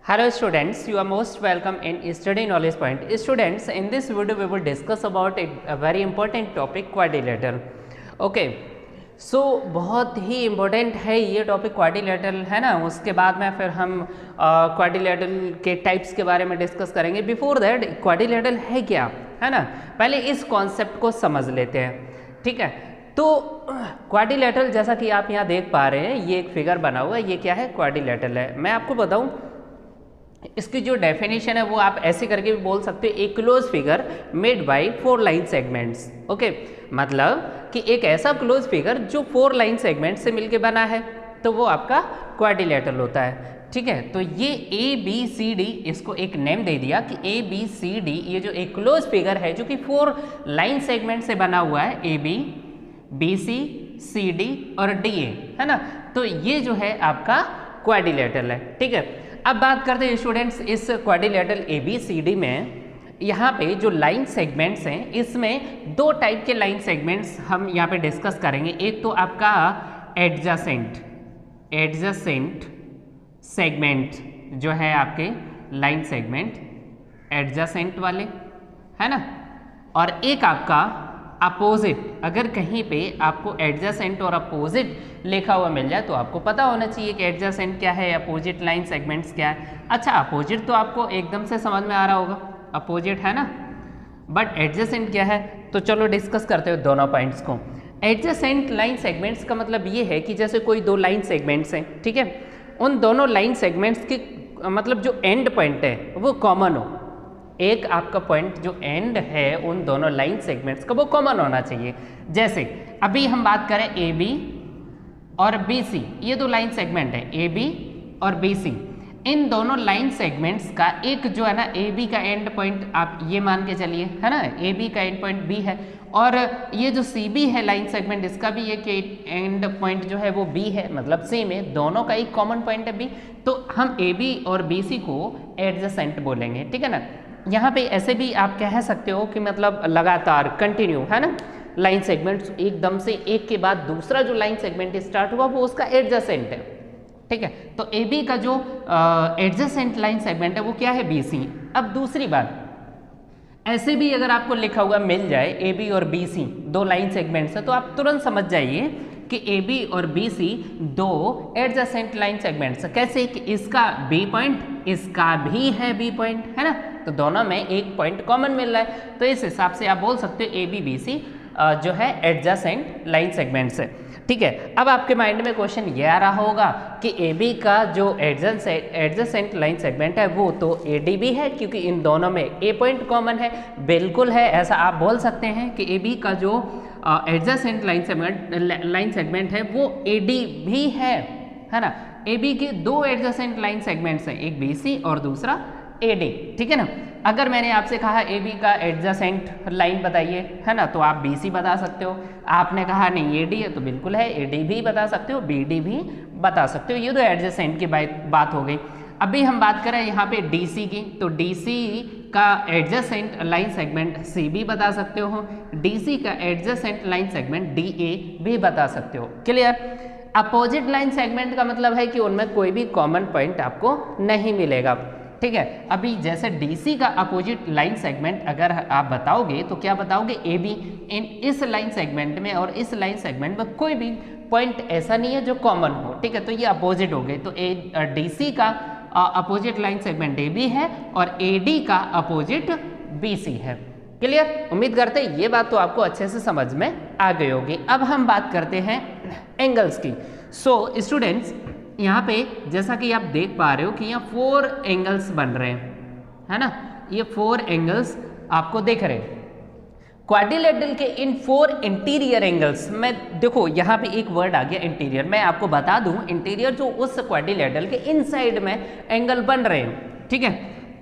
Hello students, you are most welcome in Study Knowledge Point. Students, in this video we will discuss about a very important topic quadrilateral. Okay, so बहुत ही important है ये topic quadrilateral है ना. उसके बाद में फिर हम क्वाड्रिलेटरल के टाइप्स के बारे में डिस्कस करेंगे. बिफोर दैट क्वाड्रिलेटरल है क्या, है ना, पहले इस कॉन्सेप्ट को समझ लेते हैं. ठीक है, तो क्वाड्रिलेटरल जैसा कि आप यहाँ देख पा रहे हैं, ये एक फिगर बना हुआ है. ये क्या है? क्वाड्रिलेटरल है. मैं आपको बताऊँ इसकी जो डेफिनेशन है वो आप ऐसे करके भी बोल सकते हो, a close figure made by 4 line segments. Okay, मतलब कि एक ऐसा क्लोज फिगर जो 4 लाइन सेगमेंट से मिलके बना है, तो वो आपका क्वाड्रिलेटरल होता है. ठीक है, तो ये ए बी सी डी, इसको एक नेम दे दिया कि ए बी सी डी, ये जो एक क्लोज फिगर है जो कि 4 लाइन सेगमेंट से बना हुआ है, A B, B C, C D और डी ए, है ना. तो ये जो है आपका क्वाड्रिलेटरल है. ठीक है, अब बात करते हैं स्टूडेंट्स इस quadrilateral A B C D में. यहाँ पे जो लाइन सेगमेंट्स हैं, इसमें 2 टाइप के लाइन सेगमेंट्स हम यहाँ पे डिस्कस करेंगे. एक तो आपका एडजेसेंट सेगमेंट जो है आपके लाइन सेगमेंट एडजेसेंट वाले, है ना, और एक आपका अपोजिट. अगर कहीं पे आपको एडजेसेंट और अपोजिट लिखा हुआ मिल जाए तो आपको पता होना चाहिए कि एडजेसेंट क्या है, अपोजिट लाइन सेगमेंट्स क्या है. अच्छा, अपोजिट तो आपको एकदम से समझ में आ रहा होगा, अपोजिट है ना, बट एडजेसेंट क्या है, तो चलो डिस्कस करते हो दोनों पॉइंट्स को. एडजेसेंट लाइन सेगमेंट्स का मतलब ये है कि जैसे कोई 2 लाइन सेगमेंट्स हैं, ठीक है, उन दोनों लाइन सेगमेंट्स के मतलब जो एंड पॉइंट है वो कॉमन हो. एक आपका पॉइंट जो एंड है उन दोनों लाइन सेगमेंट्स का वो कॉमन होना चाहिए. जैसे अभी हम बात करें ए बी और बी सी, ये 2 लाइन सेगमेंट है, ए बी और बी सी. इन दोनों लाइन सेगमेंट्स का एक जो है ना, ए बी का एंड पॉइंट आप ये मान के चलिए, है ना, ए बी का एंड पॉइंट बी है, और ये जो सी बी है लाइन सेगमेंट, इसका भी एक एंड पॉइंट जो है वो बी है, मतलब सेम है, दोनों का एक कॉमन पॉइंट है बी. तो हम ए बी और बी सी को एडजेसेंट बोलेंगे. ठीक है ना. यहाँ पे ऐसे भी आप कह सकते हो कि मतलब लगातार कंटिन्यू, है ना, लाइन सेगमेंट्स एकदम से एक के बाद दूसरा जो लाइन सेगमेंट स्टार्ट हुआ वो उसका एडजेसेंट है. ठीक है, तो ए बी का जो एडजेसेंट लाइन सेगमेंट है वो क्या है? B C. अब दूसरी बात, ऐसे भी अगर आपको लिखा हुआ मिल जाए ए बी और बी सी 2 लाइन सेगमेंट्स है, तो आप तुरंत समझ जाइए कि ए बी और B C 2 adjacent line segments. कैसे कि इसका बी पॉइंट, इसका भी है बी पॉइंट, है ना, तो दोनों में एक पॉइंट कॉमन मिल रहा है. तो इस हिसाब से आप बोल सकते हो ए बी बी सी जो है एडजेसेंट लाइन सेगमेंट्स है. ठीक है, अब आपके माइंड में क्वेश्चन ये आ रहा होगा कि ए बी का जो एडजेसेंट लाइन सेगमेंट है वो तो ए डी भी है, क्योंकि इन दोनों में ए पॉइंट कॉमन है. बिल्कुल है, ऐसा आप बोल सकते हैं कि ए बी का जो एडजेसेंट लाइन सेगमेंट है वो ए डी भी है ना. ए बी के 2 एडजेसेंट लाइन सेगमेंट्स हैं, एक बी सी और दूसरा ए डी. ठीक है ना. अगर मैंने आपसे कहा ए बी का एडजेसेंट लाइन बताइए, है ना, तो आप बी सी बता सकते हो. आपने कहा नहीं ए डी है, तो बिल्कुल है, ए डी भी बता सकते हो, बी डी भी बता सकते हो. ये तो एडजेसेंट की बात हो गई. अभी हम बात करें यहाँ पे डी सी की, तो डी सी का adjacent line segment C B बता सकते हो, डी सी का adjacent line segment D A भी बता सकते हो. क्लियर. अपोजिट लाइन सेगमेंट का मतलब है कि उनमें कोई भी कॉमन पॉइंट आपको नहीं मिलेगा. ठीक है, अभी जैसे DC का अपोजिट लाइन सेगमेंट अगर आप बताओगे तो क्या बताओगे? A B. इस लाइन सेगमेंट में और इस लाइन सेगमेंट में कोई भी पॉइंट ऐसा नहीं है जो कॉमन हो. ठीक है, तो ये अपोजिट हो गए. तो DC का opposite line segment A B है और ए डी का अपोजिट बी सी है. क्लियर. उम्मीद करते हैं ये बात तो आपको अच्छे से समझ में आ गई होगी. अब हम बात करते हैं एंगल्स की. सो स्टूडेंट्स, यहाँ पे जैसा कि आप देख पा रहे हो कि यहाँ 4 एंगल्स बन रहे हैं, है ना, ये 4 एंगल्स आपको दिख रहे हैं. क्वाड्रिलेटरल के इन 4 इंटीरियर एंगल्स में देखो, यहाँ पे एक वर्ड आ गया इंटीरियर. मैं आपको बता दूं, इंटीरियर जो उस क्वाड्रिलेटरल के इनसाइड में एंगल बन रहे हैं. ठीक है,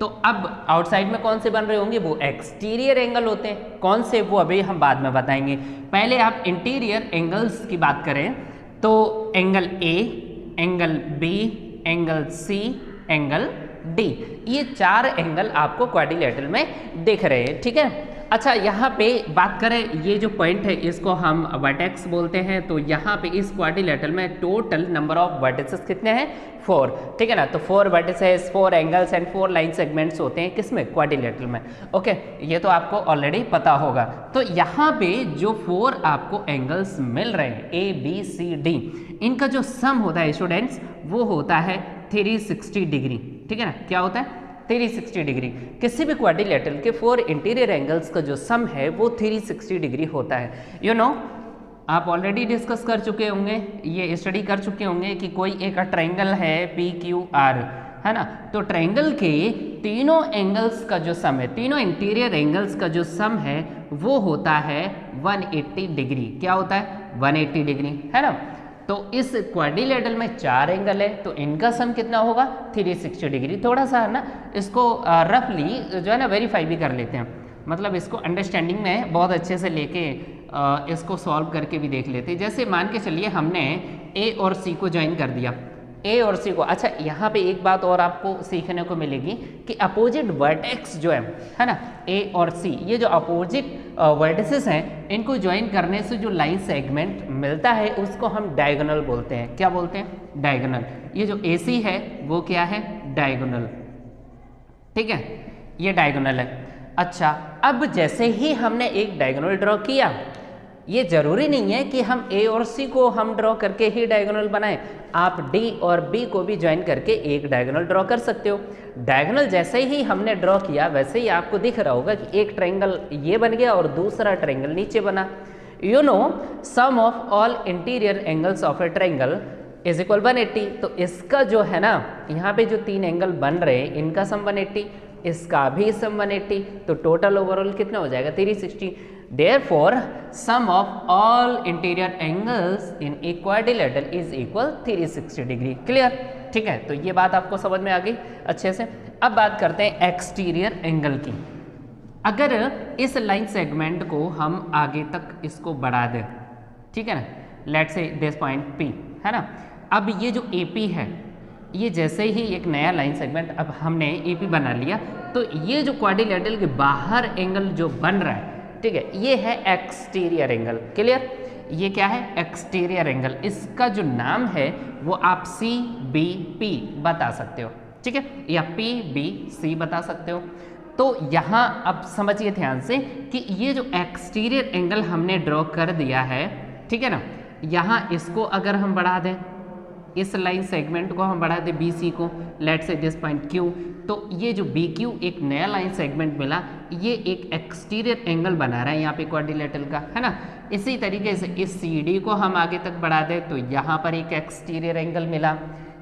तो अब आउटसाइड में कौन से बन रहे होंगे? वो एक्सटीरियर एंगल होते हैं. कौन से, वो अभी हम बाद में बताएंगे. पहले आप इंटीरियर एंगल्स की बात करें तो angle A, angle B, angle C, angle D. ये 4 एंगल आपको क्वाड्रिलेटरल में दिख रहे हैं, ठीक है। अच्छा, यहाँ पे बात करें, ये जो पॉइंट है इसको हम वर्टेक्स बोलते हैं। तो यहाँ पे इस क्वाड्रिलेटरल में टोटल नंबर ऑफ वर्टिसेस कितने हैं? 4, ठीक है ना। तो 4 vertices, 4 angles and 4 line segments होते हैं किसमें? क्वाड्रिलेटरल में। ओके, ये तो आपको ऑलरेडी पता होगा। तो यहाँ पे जो 4 आपको एंगल्स मिल रहे हैं ए बी सी डी, इनका जो सम होता है स्टूडेंट्स वो होता है 360 डिग्री, ठीक है ना। क्या होता है? 360 डिग्री। किसी भी क्वाड्रिलेटरल के 4 इंटीरियर एंगल्स का जो सम है वो 360 डिग्री होता है। यू नो, आप ऑलरेडी डिस्कस कर चुके होंगे, ये स्टडी कर चुके होंगे कि कोई एक ट्रायंगल है PQR, है ना। तो ट्रायंगल के तीनों एंगल्स का जो सम है, तीनों इंटीरियर एंगल्स का जो सम है वो होता है 180 डिग्री। क्या होता है? 180 डिग्री, है ना। तो इस क्वाड्रिलेटरल में 4 एंगल है, तो इनका सम कितना होगा? 360 डिग्री। थोड़ा सा है ना, इसको रफली जो है ना वेरीफाई भी कर लेते हैं, मतलब इसको अंडरस्टैंडिंग में बहुत अच्छे से लेके इसको सॉल्व करके भी देख लेते हैं। जैसे मान के चलिए हमने ए और सी को ज्वाइन कर दिया, ए और सी को। अच्छा, यहाँ पे एक बात और आपको सीखने को मिलेगी कि अपोजिट वर्टेक्स जो है ना, ए और सी, ये जो अपोजिट वर्टिसेस हैं, इनको ज्वाइन करने से जो लाइन सेगमेंट मिलता है उसको हम डायगोनल बोलते हैं। क्या बोलते हैं? डायगोनल। ये जो AC है वो क्या है? डायगोनल, ठीक है, ये डायगोनल है। अच्छा, अब जैसे ही हमने एक डायगोनल ड्रॉ किया, ये जरूरी नहीं है कि हम ए और सी को हम ड्रॉ करके ही डायगोनल बनाएं, आप डी और बी को भी ज्वाइन करके एक डायगोनल ड्रॉ कर सकते हो। डायगोनल जैसे ही हमने ड्रॉ किया वैसे ही आपको दिख रहा होगा कि एक ट्रायंगल ये बन गया और दूसरा ट्रायंगल नीचे बना। You know, sum of all interior angles of a triangle is equal 180। तो इसका जो है ना, यहाँ पे जो 3 एंगल बन रहे हैं इनका सम 180, इसका भी सम 180, तो टोटल ओवरऑल कितना हो जाएगा? 360। Therefore, sum of all interior angles in a quadrilateral is equal 360 degree. Clear? ठीक है, तो ये बात आपको समझ में आ गई अच्छे से। अब बात करते हैं एक्सटीरियर एंगल की। अगर इस लाइन सेगमेंट को हम आगे तक इसको बढ़ा दें, ठीक है ना, let's say this point P, है ना। अब ये जो AP है, ये जैसे ही एक नया लाइन सेगमेंट अब हमने AP बना लिया, तो ये जो क्वाड्रिलेटरल के बाहर एंगल जो बन रहा है, ठीक है, ये है एक्सटीरियर एंगल। क्लियर? ये क्या है? Exterior angle. इसका जो नाम है वो आप CBP बता सकते हो, ठीक है, या PBC बता सकते हो। तो यहाँ अब समझिए ध्यान से कि ये जो एक्सटीरियर एंगल हमने ड्रॉ कर दिया है, ठीक है ना, यहाँ इसको अगर हम बढ़ा दें, इस लाइन सेगमेंट को हम बढ़ा दें BC को, let's say this point Q, तो ये जो BQ एक नया लाइन सेगमेंट मिला, ये एक एक्सटीरियर एंगल बना रहा है यहाँ पे क्वाड्रिलेटरल का, है ना। इसी तरीके से इस CD को हम आगे तक बढ़ा दें तो यहाँ पर एक एक्सटीरियर एंगल मिला।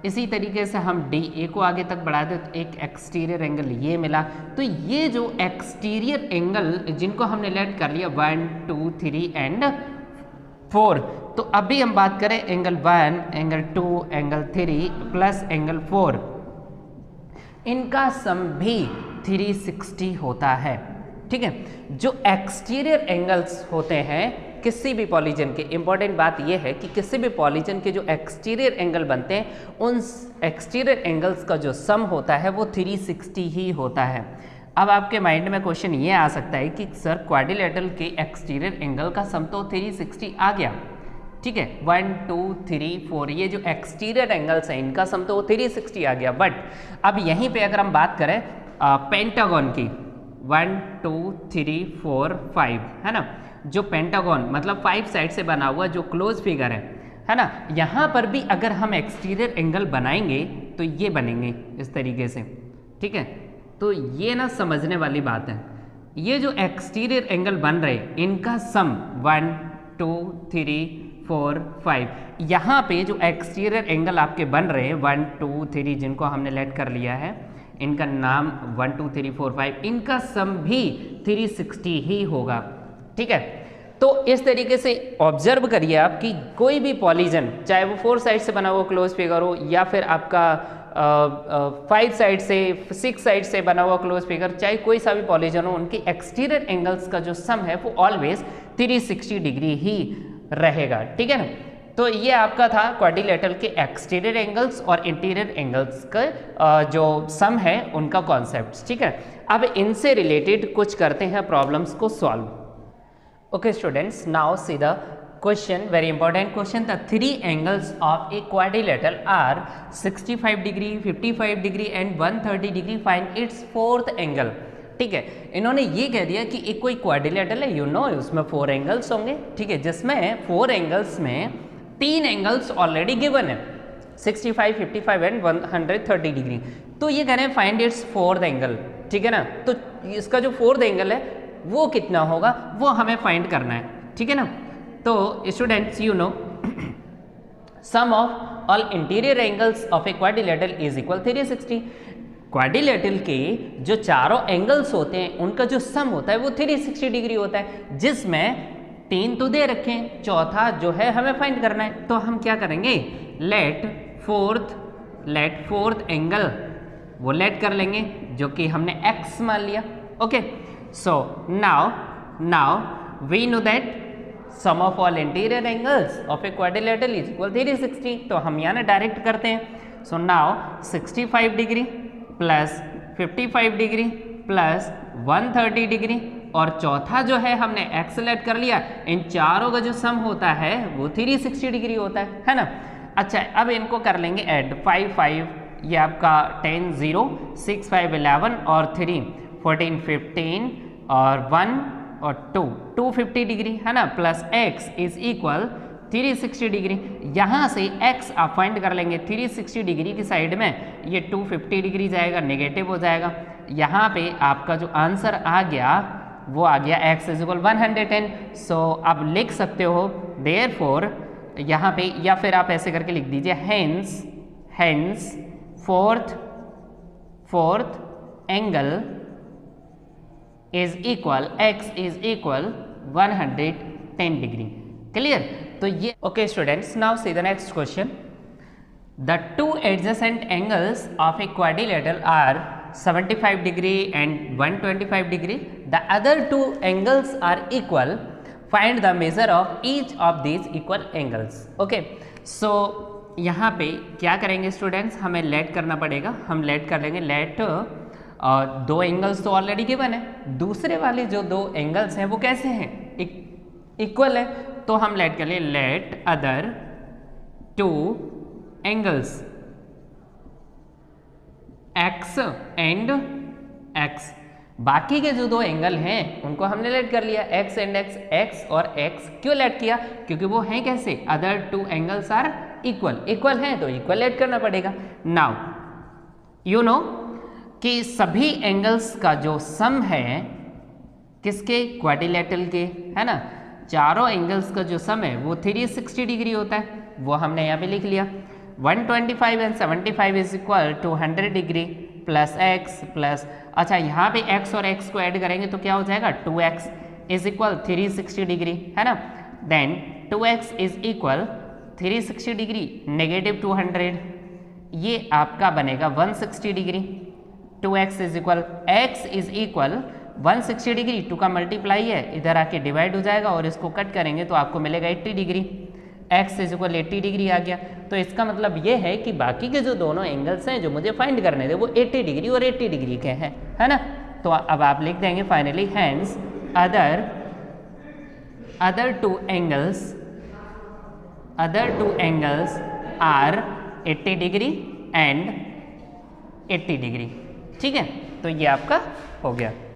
इसी तरीके से हम DA को आगे तक बढ़ा दें तो एक एक्सटीरियर एंगल ये मिला। तो ये जो एक्सटीरियर एंगल जिनको हमने लेट कर लिया 1, 2, 3 एंड 4, तो अभी हम बात करें angle 1, angle 2, angle 3 plus angle 4, इनका सम भी 360 होता है, ठीक है। जो एक्सटीरियर एंगल्स होते हैं किसी भी पॉलीजन के, इंपॉर्टेंट बात यह है कि किसी भी पॉलीजन के जो एक्सटीरियर एंगल बनते हैं, उन एक्सटीरियर एंगल्स का जो सम होता है वो 360 ही होता है। अब आपके माइंड में क्वेश्चन ये आ सकता है कि सर क्वाड्रिलेटरल के एक्सटीरियर एंगल का सम तो 360 आ गया, ठीक है, 1, 2, 3, 4, ये जो एक्सटीरियर एंगल्स हैं इनका सम तो 360 आ गया। बट अब यहीं पे अगर हम बात करें पेंटागन की, 1, 2, 3, 4, 5, है ना, जो पेंटागन मतलब 5 साइड से बना हुआ जो क्लोज फिगर है ना, यहाँ पर भी अगर हम एक्सटीरियर एंगल बनाएंगे तो ये बनेंगे इस तरीके से, ठीक है। तो ये ना समझने वाली बात है, ये जो एक्सटीरियर एंगल बन रहे इनका सम 1, 2, 3, 4, 5, यहाँ पे जो एक्सटीरियर एंगल आपके बन रहे हैं 1, 2, 3 जिनको हमने लेट कर लिया है, इनका नाम 1, 2, 3, 4, 5, इनका सम भी 360 ही होगा, ठीक है। तो इस तरीके से ऑब्जर्व करिए आप कि कोई भी पॉलीजन, चाहे वो 4 साइड से बना हुआ क्लोज फिगर हो या फिर आपका 5 साइड से 6 साइड से बना हुआ क्लोज फिगर, चाहे कोई सा भी पॉलीजन हो, उनकी एक्सटीरियर एंगल्स का जो सम है वो ऑलवेज 360 डिग्री ही रहेगा, ठीक है ना। तो ये आपका था क्वाड्रिलेटरल के एक्सटीरियर एंगल्स और इंटीरियर एंगल्स का जो सम है उनका कॉन्सेप्ट, ठीक है। अब इनसे रिलेटेड कुछ करते हैं प्रॉब्लम्स को solve. Okay students, now see the question, very important question. The three angles of a quadrilateral are 65 degree, 55 degree and 130 degree, find its fourth angle. ठीक है, इन्होंने ये कह दिया कि एक कोई क्वाड्रिलेटरल है, यू नो उसमें 4 एंगल्स होंगे, ठीक है, जिसमें 4 एंगल्स में 3 एंगल्स ऑलरेडी गिवन है, 65, 55 एंड 130 डिग्री। तो ये कह रहे हैं फाइंड इट्स फोर्थ एंगल, ठीक है ना। तो इसका जो फोर्थ एंगल है वो कितना होगा वो हमें फाइंड करना है, ठीक है ना। तो students you know sum of all interior angles of a quadrilateral is equal 360। Quadrilateral के जो चारों एंगल्स होते हैं उनका जो सम होता है वो 360 डिग्री होता है, जिसमें 3 तो दे रखे हैं, चौथा जो है हमें फाइंड करना है। तो हम क्या करेंगे, लेट फोर्थ एंगल वो लेट कर लेंगे जो कि हमने x मान लिया। Okay, so now we know that sum of all interior angles of a quadrilateral is equal 360। तो हम यहाँ डायरेक्ट करते हैं। So now 65 degree plus 55 degree plus 130 degree और चौथा जो है हमने x लेट कर लिया। इन चारों का जो सम होता है वो 360 डिग्री होता है ना। अच्छा, अब इनको कर लेंगे ऐड। 5 5 ये आपका 10 0, 6 5 11 और 3 14 15 और 1 और 2 250 डिग्री है ना, plus x is equal 360 degree. यहाँ से x आप फाइंड कर लेंगे 360 डिग्री की साइड में, ये 250 डिग्री जाएगा, नेगेटिव हो जाएगा। यहाँ पे आपका जो आंसर आ गया वो आ गया x इज इक्वल 110। सो आप लिख सकते हो देयरफॉर यहाँ पे, या फिर आप ऐसे करके लिख दीजिए hence fourth angle is equal x is equal 110 degree. Clear? तो ये okay students, now see the next question. The two adjacent angles of a quadrilateral are 75 degree and 125 degree, the other two angles are equal, find the measure of each of these equal angles. Okay, so यहाँ पे क्या करेंगे students, हमें late करना पड़ेगा। हम late कर लेंगे, लेट दो एंगल्स तो ऑलरेडी गिवन है, दूसरे वाले जो 2 एंगल्स हैं वो कैसे हैं, इक्वल है। तो हम लेट कर लिए let other 2 angles x and x, बाकी के जो 2 एंगल हैं उनको हमने लेट कर लिया x एंड x और x क्यों लेट किया, क्योंकि वो हैं कैसे, अदर 2 एंगल्स आर इक्वल हैं तो इक्वल लेट करना पड़ेगा। नाउ यू नो कि सभी एंगल्स का जो सम है किसके, क्वाड्रिलेटरल के, है ना। चारों एंगल्स का जो सम है वो 360 डिग्री होता है, वो हमने यहाँ पे लिख लिया। 125 and 75 is equal 200 degree plus x plus, अच्छा यहाँ पे x और x को ऐड करेंगे तो क्या हो जाएगा, 2x इज इक्वल 360 डिग्री, है ना। Then 2x is equal 360 degree negative 200, ये आपका बनेगा 160 degree. 2x is equal x is equal 160 degree, 2 का मल्टीप्लाई है, इधर आके डिवाइड हो जाएगा और इसको कट करेंगे तो आपको मिलेगा 80 degree. x is equal 80 degree आ गया। तो इसका मतलब ये है कि बाकी के जो दोनों एंगल्स हैं जो मुझे फाइंड करने थे वो 80 डिग्री और 80 डिग्री के हैं, है ना। तो अब आप लिख देंगे finally hence other two angles are 80 degree and 80 degree, ठीक है। तो ये आपका हो गया।